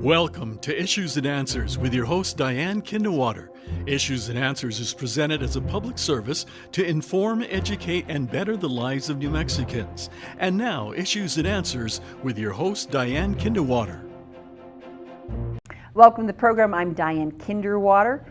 Welcome to Issues and Answers with your host Diane Kinderwater. Issues and Answers is presented as a public service to inform, educate, and better the lives of New Mexicans. And now, Issues and Answers with your host Diane Kinderwater. Welcome to the program. I'm Diane Kinderwater.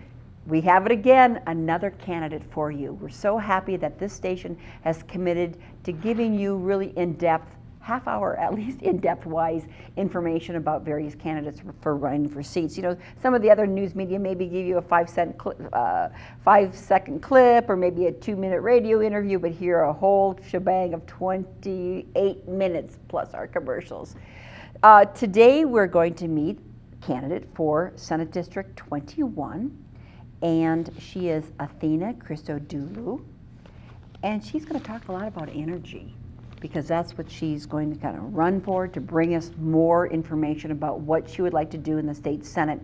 We have it again, another candidate for you. We're so happy that this station has committed to giving you really in-depth, half-hour at least in-depth wise information about various candidates for running for seats. You know, some of the other news media maybe give you a 5-second clip or maybe a 2-minute radio interview, but here a whole shebang of 28 minutes plus our commercials. Today we're going to meet candidate for Senate District 21, and she is Athena Christodoulou, and she's going to talk a lot about energy, because that's what she's going to kind of run for, to bring us more information about what she would like to do in the state Senate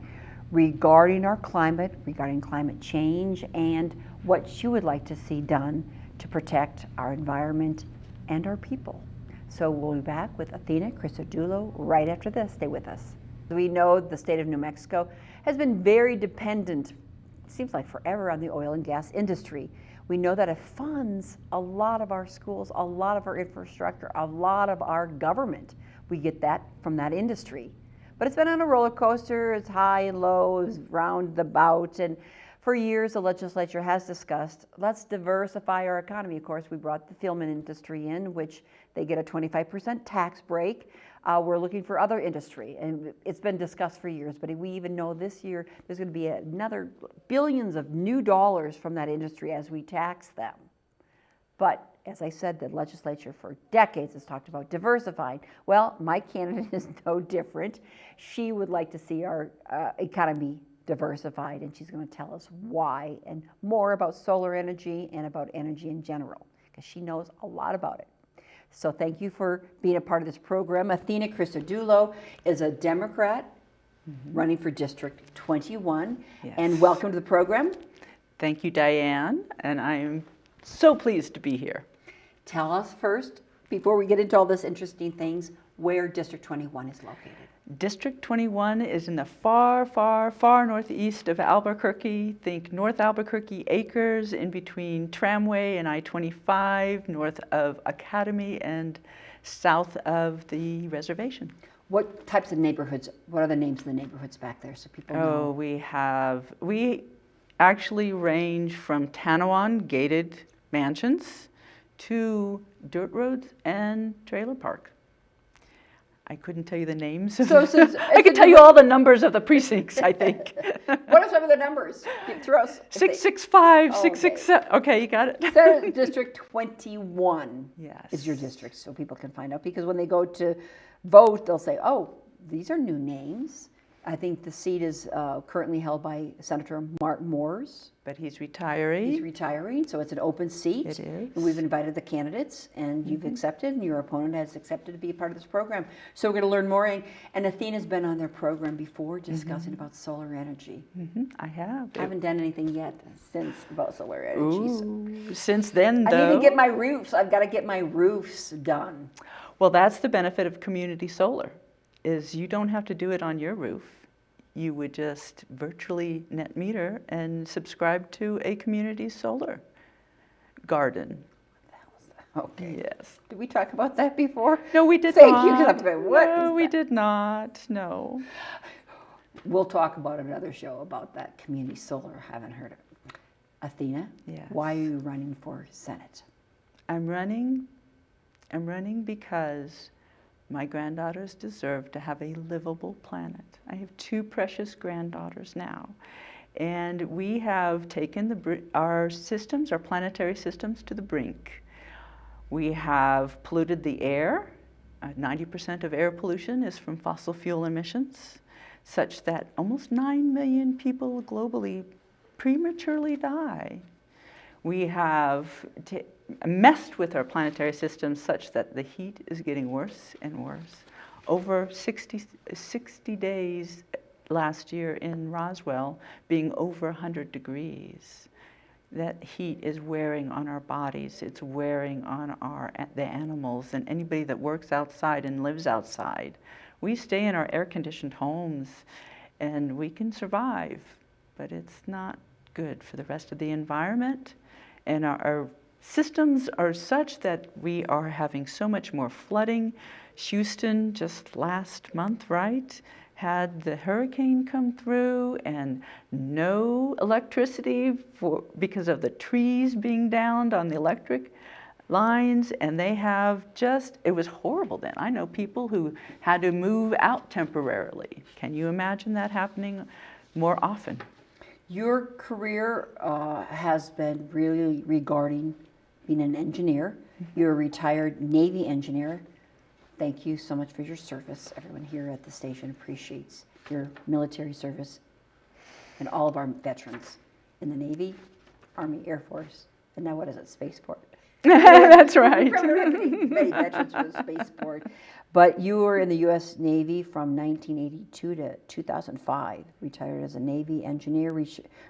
regarding our climate, regarding climate change, and what she would like to see done to protect our environment and our people. So we'll be back with Athena Christodoulou right after this. Stay with us. We know the state of New Mexico has been very dependent, seems like forever, on the oil and gas industry. We know that it funds a lot of our schools, a lot of our infrastructure, a lot of our government. We get that from that industry. But it's been on a roller coaster. It's high and low, it's roundabout. And for years, the legislature has discussed, let's diversify our economy. Of course, we brought the film industry in, which they get a 25% tax break. We're looking for other industry, and it's been discussed for years, but we even know this year there's going to be another billions of new dollars from that industry as we tax them. But as I said, the legislature for decades has talked about diversifying. Well, my candidate is no different. She would like to see our economy diversified, and she's going to tell us why and more about solar energy and about energy in general, because she knows a lot about it. So thank you for being a part of this program. Athena Christodoulou is a Democrat running for District 21. Yes. And welcome to the program. Thank you, Diane, and I'm so pleased to be here. Tell us first, before we get into all this interesting things, where District 21 is located. District 21 is in the far, far, far northeast of Albuquerque. Think North Albuquerque Acres, in between Tramway and I-25, north of Academy and south of the reservation. What types of neighborhoods, what are the names of the neighborhoods back there so people know? We actually range from Tanawan gated mansions to dirt roads and trailer park. I couldn't tell you the names. I could tell you all the numbers of the precincts, I think. What are some of the numbers? Throw us. 665, 667. Okay, you got it. So District 21 yes. is your district, so people can find out. Because when they go to vote, they'll say, oh, these are new names. I think the seat is currently held by Senator Mark Moores. But he's retiring. He's retiring, so it's an open seat. It is. And we've invited the candidates, and you've accepted, and your opponent has accepted to be a part of this program. So we're going to learn more. And Athena's been on their program before discussing about solar energy. I have. I haven't done anything yet since about solar energy. Ooh, since then, though. I need to get my roofs. I've got to get my roofs done. Well, that's the benefit of community solar, is you don't have to do it on your roof. You would just virtually net meter and subscribe to a community solar garden. Okay. Yes. Did we talk about that before? No, we did Thank not. you. No, we did not. No. We'll talk about another show about that community solar. I haven't heard it. Athena, yes. Why are you running for Senate? I'm running because my granddaughters deserve to have a livable planet. I have 2 precious granddaughters now. And we have taken our planetary systems to the brink. We have polluted the air. 90% of air pollution is from fossil fuel emissions, such that almost 9 million people globally prematurely die. We have messed with our planetary systems such that the heat is getting worse and worse. Over 60 days last year in Roswell being over 100 degrees. That heat is wearing on our bodies, it's wearing on the animals, and anybody that works outside and lives outside We stay in our air-conditioned homes and we can survive, but it's not good for the rest of the environment. And our systems are such that we are having so much more flooding. Houston just last month, right, had the hurricane come through and no electricity because of the trees being downed on the electric lines, and they have it was horrible then. I know people who had to move out temporarily. Can you imagine that happening more often? Your career has been really regarding being an engineer. You're a retired Navy engineer. Thank you so much for your service. Everyone here at the station appreciates your military service and all of our veterans in the Navy, Army, Air Force, and now what is it, Spaceport? That's right. Many veterans for the Spaceport. But you were in the U.S. Navy from 1982 to 2005, retired as a Navy engineer,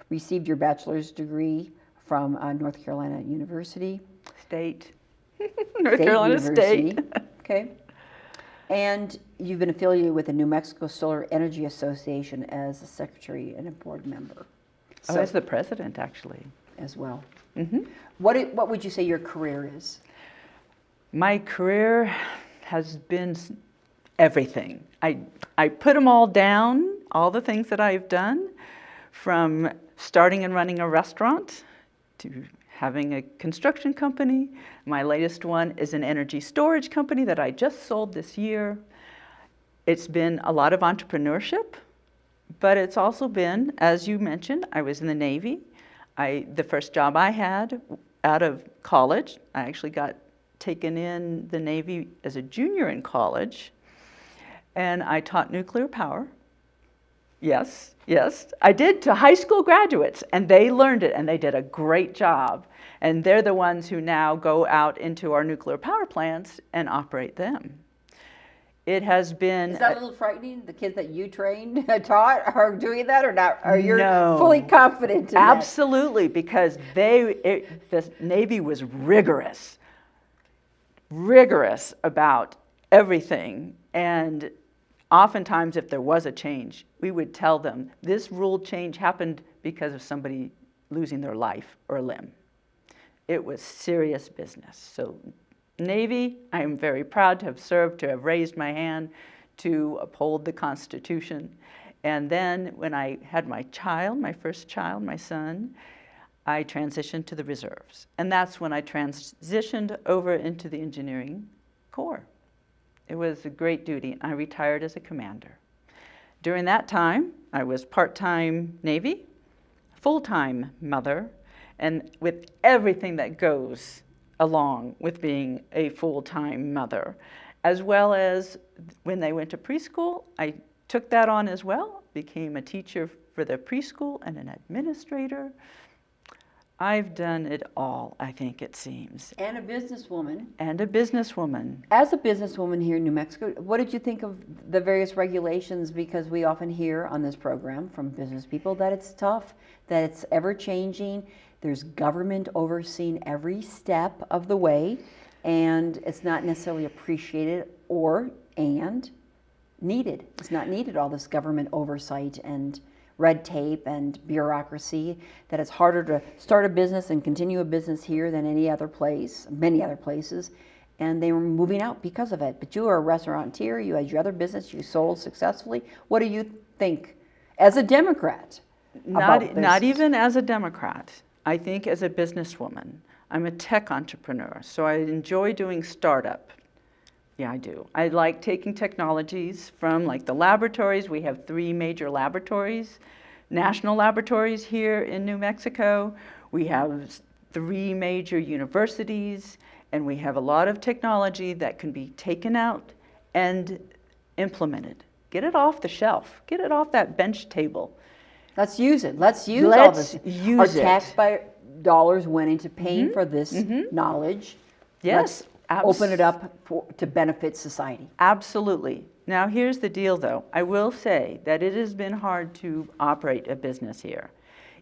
received your bachelor's degree from North Carolina University. North Carolina State. Okay. And you've been affiliated with the New Mexico Solar Energy Association as a secretary and a board member. So, as the president, actually. As well. Mm-hmm. What would you say your career is? My career has been everything. I put them all down, all the things that I've done, from starting and running a restaurant to having a construction company. My latest one is an energy storage company that I just sold this year. It's been a lot of entrepreneurship, but it's also been, as you mentioned, I was in the Navy. The first job I had out of college, I actually got taken in the Navy as a junior in college, and I taught nuclear power. Yes, I did, to high school graduates, and they learned it, and they did a great job. And they're the ones who now go out into our nuclear power plants and operate them. It has been... Is that a little frightening? The kids that you trained, taught, are doing that or not? Are you No. fully confident in Absolutely, because the Navy was rigorous about everything. And oftentimes, if there was a change, we would tell them, this rule change happened because of somebody losing their life or a limb. It was serious business. So Navy, I am very proud to have served, to have raised my hand to uphold the Constitution. And then when I had my first child, my son, I transitioned to the reserves. And that's when I transitioned over into the engineering corps. It was a great duty. I retired as a commander. During that time, I was part-time Navy, full-time mother, and with everything that goes along with being a full-time mother, as well as when they went to preschool, I took that on as well, became a teacher for the preschool and an administrator. I've done it all, I think it seems. And a businesswoman. As a businesswoman here in New Mexico, what did you think of the various regulations? Because we often hear on this program from business people that it's tough, that it's ever-changing. There's government overseeing every step of the way, and it's not necessarily appreciated and needed. It's not needed, all this government oversight and red tape and bureaucracy, that it's harder to start a business and continue a business here than any other place, many other places, and they were moving out because of it. But you are a restaurateur, you had your other business, you sold successfully. What do you think as a Democrat about this? Not even as a Democrat. I think as a businesswoman. I'm a tech entrepreneur, so I enjoy doing startup. Yeah, I do. I like taking technologies from like the laboratories. We have 3 major laboratories, national laboratories here in New Mexico. We have 3 major universities, and we have a lot of technology that can be taken out and implemented. Get it off the shelf. Get it off that bench table. Let's use it. Let's use all this. Our tax dollars went into paying for this knowledge. Yes. Let's open it up to benefit society. Absolutely. Now here's the deal though. I will say that it has been hard to operate a business here,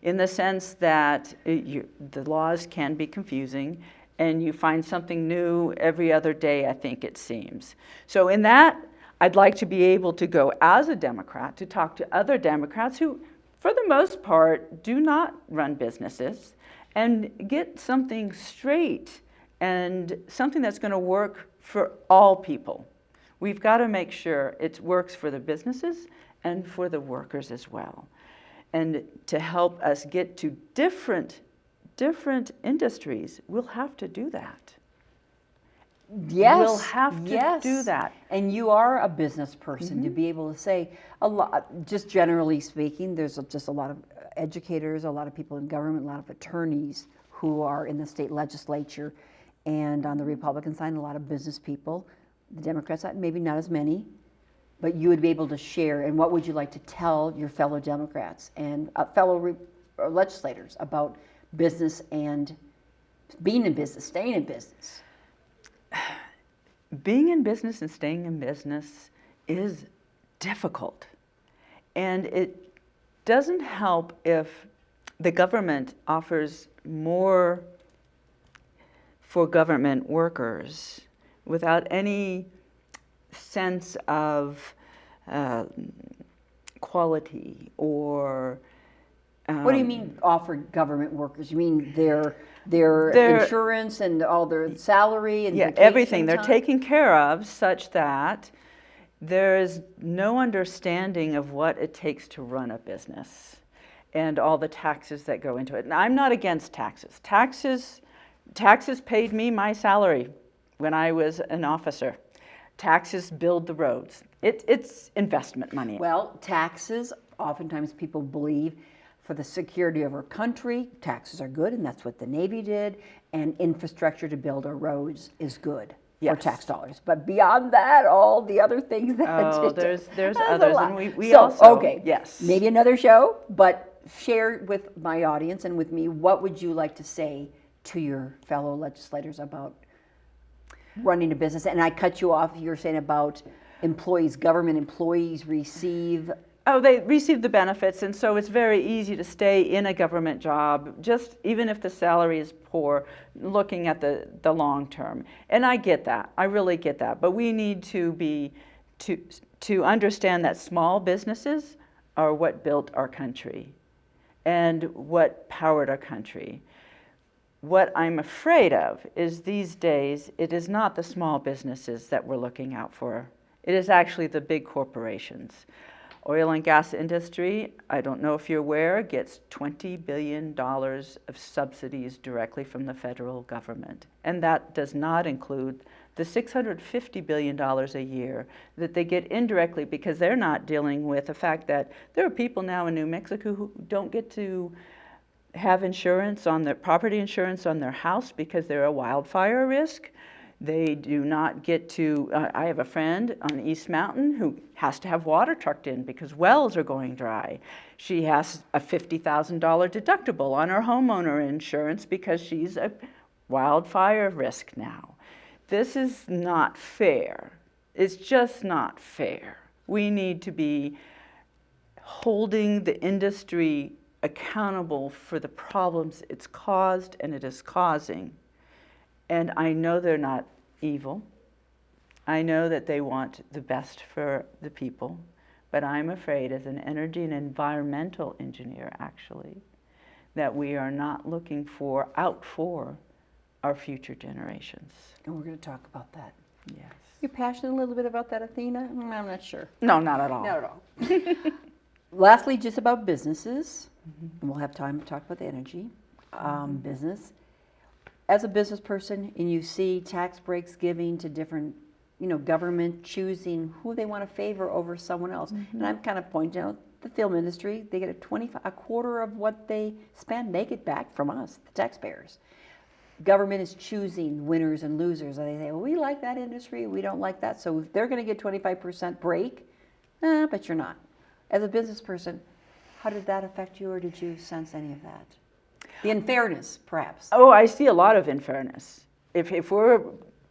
in the sense that the laws can be confusing and you find something new every other day, I think it seems. So in that, I'd like to be able to go as a Democrat to talk to other Democrats who, for the most part, do not run businesses and get something straight and something that's going to work for all people. We've got to make sure it works for the businesses and for the workers as well. And to help us get to different industries, we'll have to do that. Yes. We'll have to do that. And you are a business person to be able to say a lot, just generally speaking, there's just a lot of educators, a lot of people in government, a lot of attorneys who are in the state legislature, and on the Republican side, a lot of business people. The Democrat side, maybe not as many, but you would be able to share. And what would you like to tell your fellow Democrats and fellow legislators about business and being in business, staying in business? Being in business and staying in business is difficult. And it doesn't help if the government offers more for government workers without any sense of quality or... What do you mean offer government workers? You mean their insurance and all their salary and vacation everything they're time? taken care of, such that there is no understanding of what it takes to run a business and all the taxes that go into it. And I'm not against taxes. Taxes paid me my salary when I was an officer. Taxes build the roads. It's investment money. Well, taxes, oftentimes people believe, for the security of our country, taxes are good, and that's what the Navy did, and infrastructure to build our roads is good for tax dollars. But beyond that, all the other things that there's others, and we so, also, okay, yes. Maybe another show, but share with my audience and with me, what would you like to say to your fellow legislators about running a business? And I cut you off, you're saying about employees, government employees receive... Oh, they receive the benefits, and so it's very easy to stay in a government job, just even if the salary is poor, looking at the long term. And I get that. I really get that. But we need to understand that small businesses are what built our country and what powered our country. What I'm afraid of is these days, it is not the small businesses that we're looking out for. It is actually the big corporations. Oil and gas industry, I don't know if you're aware, gets $20 billion of subsidies directly from the federal government. And that does not include the $650 billion a year that they get indirectly because they're not dealing with the fact that there are people now in New Mexico who don't get to have insurance on their property insurance on their house because they're a wildfire risk. They do not get to, I have a friend on East Mountain who has to have water trucked in because wells are going dry. She has a $50,000 deductible on her homeowner insurance because she's a wildfire risk now. This is not fair. It's just not fair. We need to be holding the industry accountable for the problems it's caused and it is causing. And I know they're not evil. I know that they want the best for the people, but I'm afraid as an energy and environmental engineer, actually, that we are not looking out for our future generations. And we're going to talk about that. Yes. You're passionate a little bit about that, Athena? I'm not sure. No, not at all. Not at all. Lastly, just about businesses, and we'll have time to talk about the energy business. As a business person, and you see tax breaks giving to different, government choosing who they want to favor over someone else. And I'm kind of pointing out the film industry, they get a quarter of what they spend, they get back from us, the taxpayers. Government is choosing winners and losers. And they say, well, we like that industry, we don't like that. So if they're going to get 25% break, but you're not. As a business person, how did that affect you, or did you sense any of that? The unfairness, perhaps. Oh, I see a lot of unfairness. If we're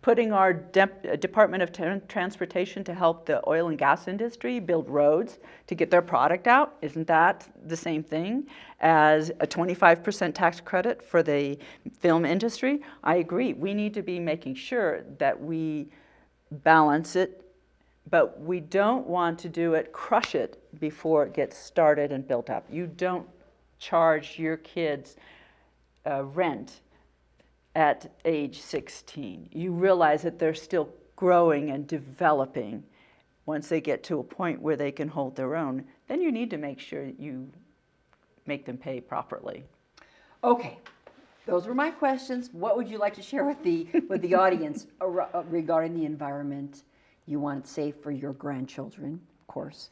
putting our Department of Transportation to help the oil and gas industry build roads to get their product out, isn't that the same thing as a 25% tax credit for the film industry? I agree. We need to be making sure that we balance it But we don't want to do it, crush it before it gets started and built up. You don't charge your kids rent at age 16. You realize that they're still growing and developing. Once they get to a point where they can hold their own, then you need to make sure you make them pay properly. Okay, those were my questions. What would you like to share with the audience regarding the environment? You want it safe for your grandchildren, of course,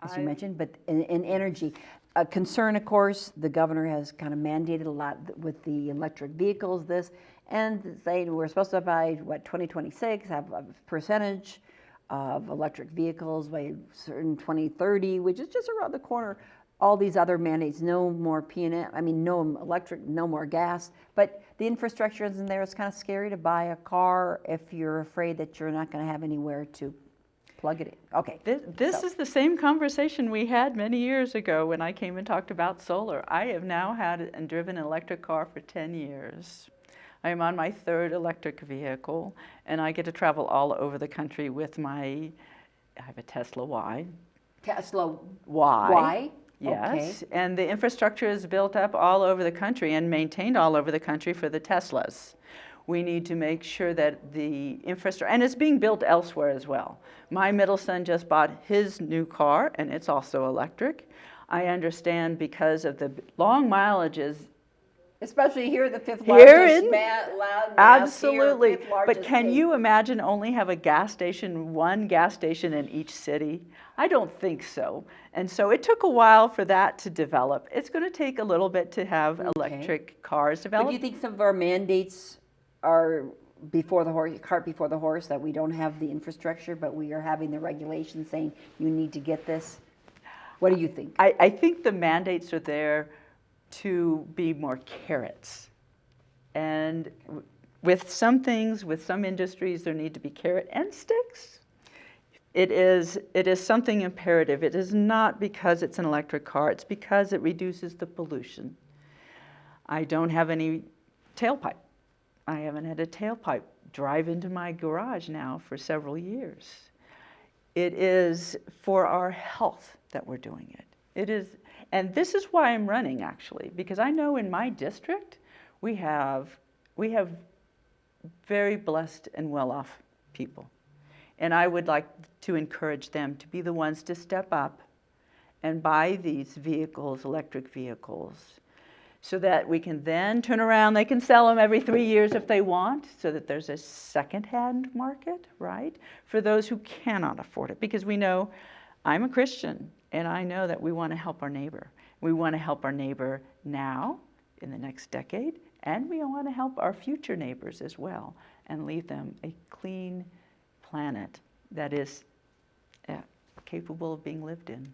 as you mentioned, but in energy. A concern, of course, the governor has kind of mandated a lot with the electric vehicles, and saying we're supposed to by, 2026, have a percentage of electric vehicles by certain 2030, which is just around the corner. All these other mandates, no more P&M, no electric, no more gas, but the infrastructure isn't there. It's kind of scary to buy a car if you're afraid that you're not going to have anywhere to plug it in. Okay. This is the same conversation we had many years ago when I came and talked about solar. I have now had and driven an electric car for 10 years. I am on my third electric vehicle, and I get to travel all over the country with I have a Tesla Y. Tesla Y? Yes, okay. And the infrastructure is built up all over the country and maintained all over the country for the Teslas. We need to make sure that the infrastructure, and it's being built elsewhere as well. My middle son just bought his new car, and it's also electric. I understand because of the long mileages. Especially here, the fifth largest absolutely. Here, fifth largest but can state. you imagine only have one gas station in each city? I don't think so. And so it took a while for that to develop. It's going to take a little bit to have electric cars develop. But do you think some of our mandates are before the horse, cart before the horse, that we don't have the infrastructure, but we are having the regulations saying you need to get this? What do you think? I think the mandates are there to be more carrots. And with some things, with some industries, there need to be carrot and sticks. It is something imperative. It is not because it's an electric car, it's because it reduces the pollution. I don't have any tailpipe. I haven't had a tailpipe drive into my garage now for several years. It is for our health that we're doing it. It is, and this is why I'm running actually, because I know in my district we have very blessed and well-off people. And I would like to encourage them to be the ones to step up and buy these vehicles, electric vehicles, so that we can then turn around. They can sell them every 3 years if they want, so that there's a second-hand market, right, for those who cannot afford it. Because we know, I'm a Christian, and I know that we want to help our neighbor. We want to help our neighbor now, in the next decade, and we want to help our future neighbors as well, and leave them a clean planet that is capable of being lived in.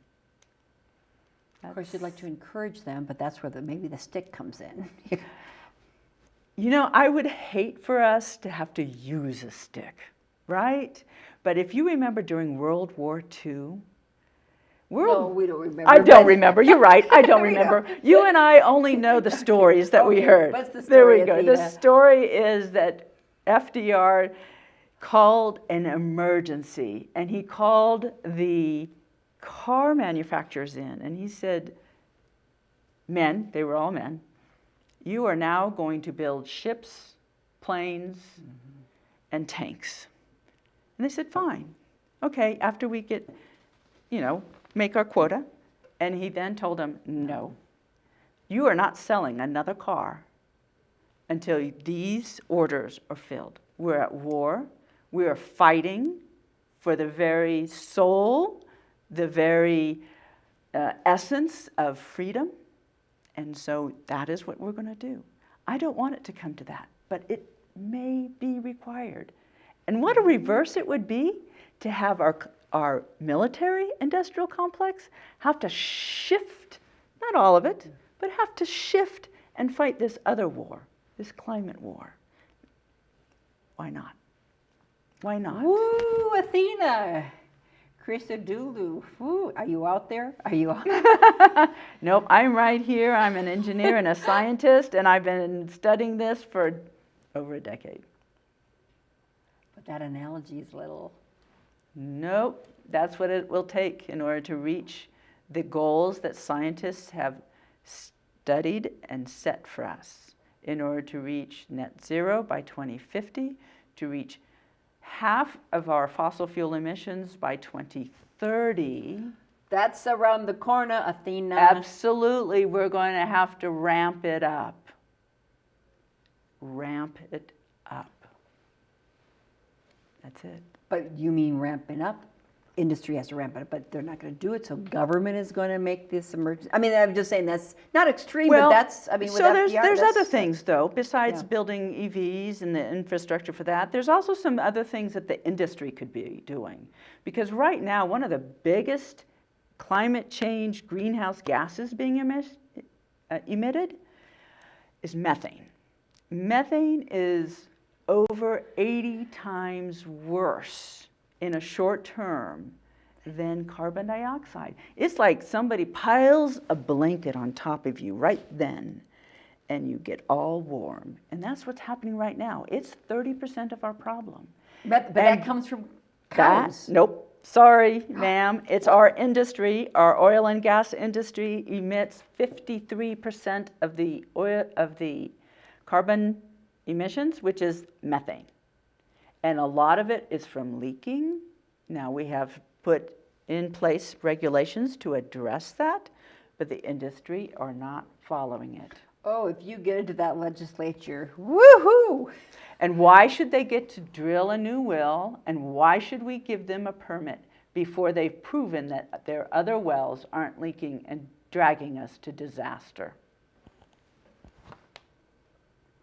Of course, you'd like to encourage them, but that's where maybe the stick comes in. You know, I would hate for us to have to use a stick, right? But if you remember during World War II, No, we don't remember. I don't remember. You're right. I don't remember. You and I only know the stories that we heard. What's the story, there we go. Athena? The story is that FDR called an emergency, and he called the car manufacturers in, and he said, men, they were all men, you are now going to build ships, planes, and tanks. And they said, fine. Okay, after we get, make our quota. And he then told them, no, you are not selling another car until these orders are filled. We're at war. We are fighting for the very soul, the very essence of freedom. And so that is what we're going to do. I don't want it to come to that, but it may be required. And what a reverse it would be to have our military industrial complex have to shift, not all of it, but have to shift and fight this other war, this climate war. Why not? Why not? Woo, Athena Christodoulou. Woo, are you out there? Are you out? Nope, I'm right here. I'm an engineer and a scientist, and I've been studying this for over a decade. But that analogy is a little Nope, that's what it will take in order to reach the goals that scientists have studied and set for us. In order to reach net zero by 2050, to reach half of our fossil fuel emissions by 2030. That's around the corner, Athena. Absolutely, we're going to have to ramp it up. Ramp it up. That's it. But you mean ramping up? Industry has to ramp it up, but they're not going to do it. So government is going to make this emergency. I mean, I'm just saying that's not extreme, but that's. I mean, so there's other things though besides building EVs and the infrastructure for that. There's also some other things that the industry could be doing, because right now one of the biggest climate change greenhouse gases being emitted is methane. Methane is over 80 times worse in a short term than carbon dioxide. It's like somebody piles a blanket on top of you right then, and you get all warm. And that's what's happening right now. It's 30% of our problem. But that comes from cows. Nope. Sorry, ma'am. It's our industry. Our oil and gas industry emits 53% of the carbon emissions, which is methane. And a lot of it is from leaking. Now we have put in place regulations to address that, but the industry are not following it. Oh, if you get into that legislature, woohoo! And why should they get to drill a new well, and why should we give them a permit before they've proven that their other wells aren't leaking and dragging us to disaster?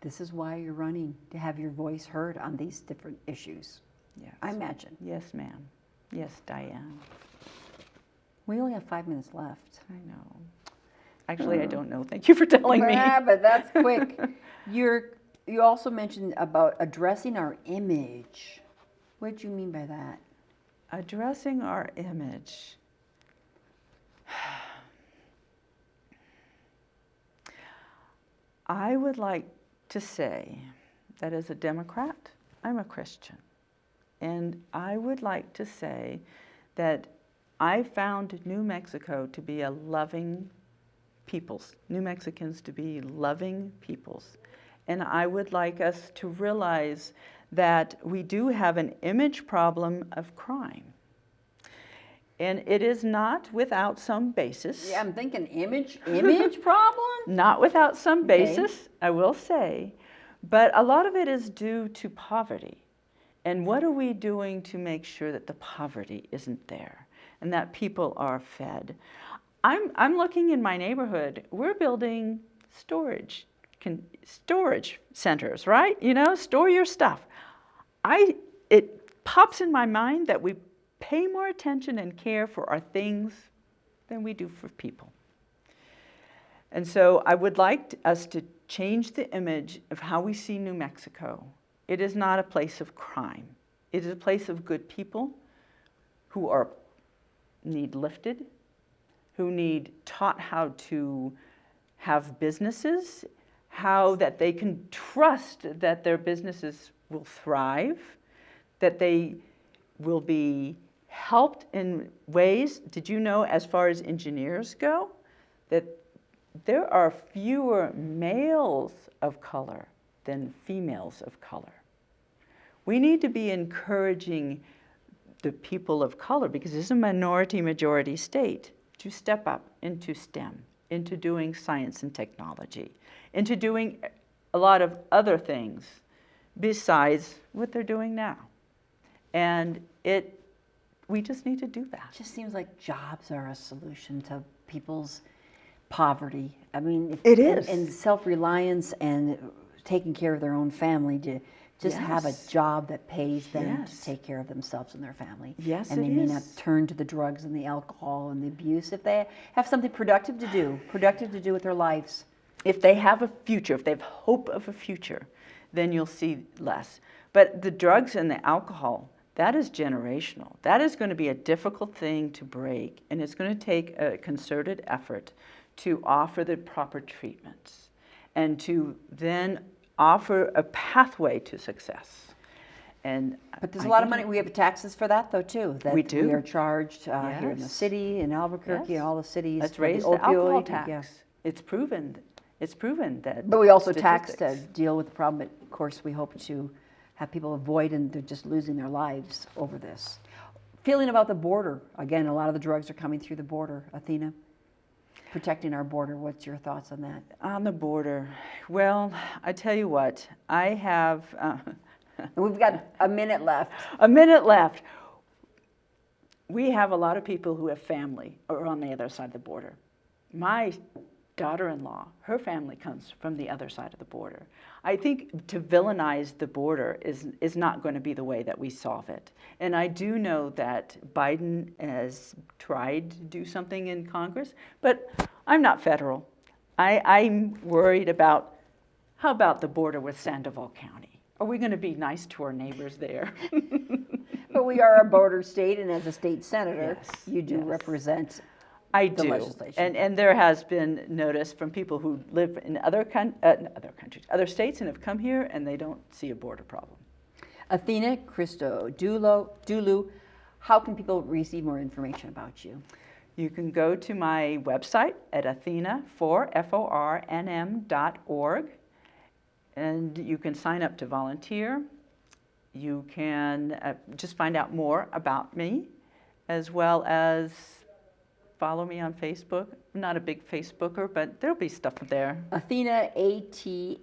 This is why you're running, to have your voice heard on these different issues. Yes. I imagine. Yes, ma'am. Yes, Diane. We only have 5 minutes left. I know. Actually, I don't know. Thank you for telling me. Yeah, but that's quick. You also mentioned about addressing our image. What did you mean by that? Addressing our image. I would like to say that as a Democrat, I'm a Christian. And I would like to say that I found New Mexico to be a loving peoples, New Mexicans to be loving peoples. And I would like us to realize that we do have an image problem of crime. And it is not without some basis. Yeah, I'm thinking image problem? Not without some basis, Okay. I will say. But a lot of it is due to poverty. And what are we doing to make sure that the poverty isn't there and that people are fed? I'm looking in my neighborhood. We're building storage centers, right? You know, store your stuff. It pops in my mind that we pay more attention and care for our things than we do for people. And so I would like us to change the image of how we see New Mexico. It is not a place of crime. It is a place of good people who need lifted, who need taught how to have businesses, how that they can trust that their businesses will thrive, that they will be helped in ways. Did you know, as far as engineers go, that there are fewer males of color than females of color? We need to be encouraging the people of color, because it's a minority-majority state, to step up into STEM, into doing science and technology, into doing a lot of other things besides what they're doing now. And we just need to do that. It just seems like jobs are a solution to people's poverty. I mean, It is. And self-reliance and taking care of their own family, to just have a Yes. job that pays them Yes. to take care of themselves and their family. Yes, and it they may is. not turn to the drugs and the alcohol and the abuse if they have something productive to do with their lives. If they have a future, if they have hope of a future, then you'll see less. But the drugs and the alcohol, that is generational. That is going to be a difficult thing to break, and it's going to take a concerted effort to offer the proper treatments and to then offer a pathway to success. And But there's I a lot of think money. We have taxes for that, though, too. That We do. We are charged here in the Yes. city, in Albuquerque, Yes. and all the cities. Let's for raise the alcohol opioid, tax. yeah. It's proven. It's proven that. But we also tax to statistics- deal with the problem. But of course, we hope to have people avoid and they're just losing their lives over this. Feeling about the border. Again, a lot of the drugs are coming through the border. Athena, protecting our border. What's your thoughts on that? On the border. Well, I tell you what, I have And we've got a minute left. a minute left. We have a lot of people who have family or on the other side of the border. My daughter-in-law, her family comes from the other side of the border. I think to villainize the border is not going to be the way that we solve it. And I do know that Biden has tried to do something in Congress, but I'm not federal. I'm worried about, how about the border with Sandoval County? Are we going to be nice to our neighbors there? But we are a border state, and as a state senator, Yes, you do yes. represent I the do. legislation. And there has been notice from people who live in other countries, other states, and have come here, and they don't see a border problem. Athena Christodoulou, how can people receive more information about you? You can go to my website at athena4fornm.org, and you can sign up to volunteer. You can just find out more about me, as well as follow me on Facebook. I'm not a big Facebooker, but there'll be stuff there. Athena, Athena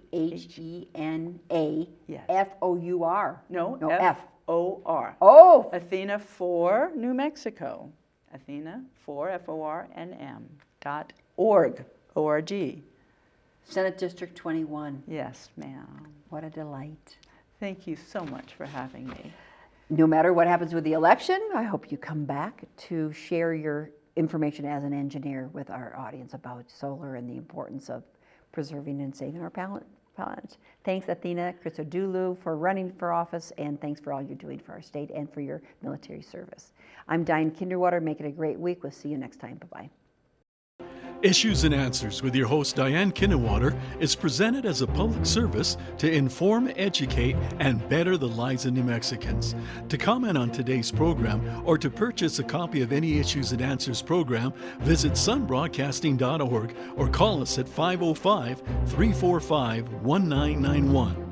Yes. F-O-U-R. No, No, F. F-O-R. Oh, Athena for New Mexico. Athena for FORNM.org. O-R-G. Senate District 21. Yes, ma'am. What a delight. Thank you so much for having me. No matter what happens with the election, I hope you come back to share your information as an engineer with our audience about solar and the importance of preserving and saving our planet. Thanks, Athena Christodoulou, for running for office, and thanks for all you're doing for our state and for your military service. I'm Diane Kinderwater. Make it a great week. We'll see you next time. Bye-bye. Issues and Answers with your host Diane Kinderwater is presented as a public service to inform, educate, and better the lives of New Mexicans. To comment on today's program or to purchase a copy of any Issues and Answers program, visit sunbroadcasting.org or call us at 505-345-1991.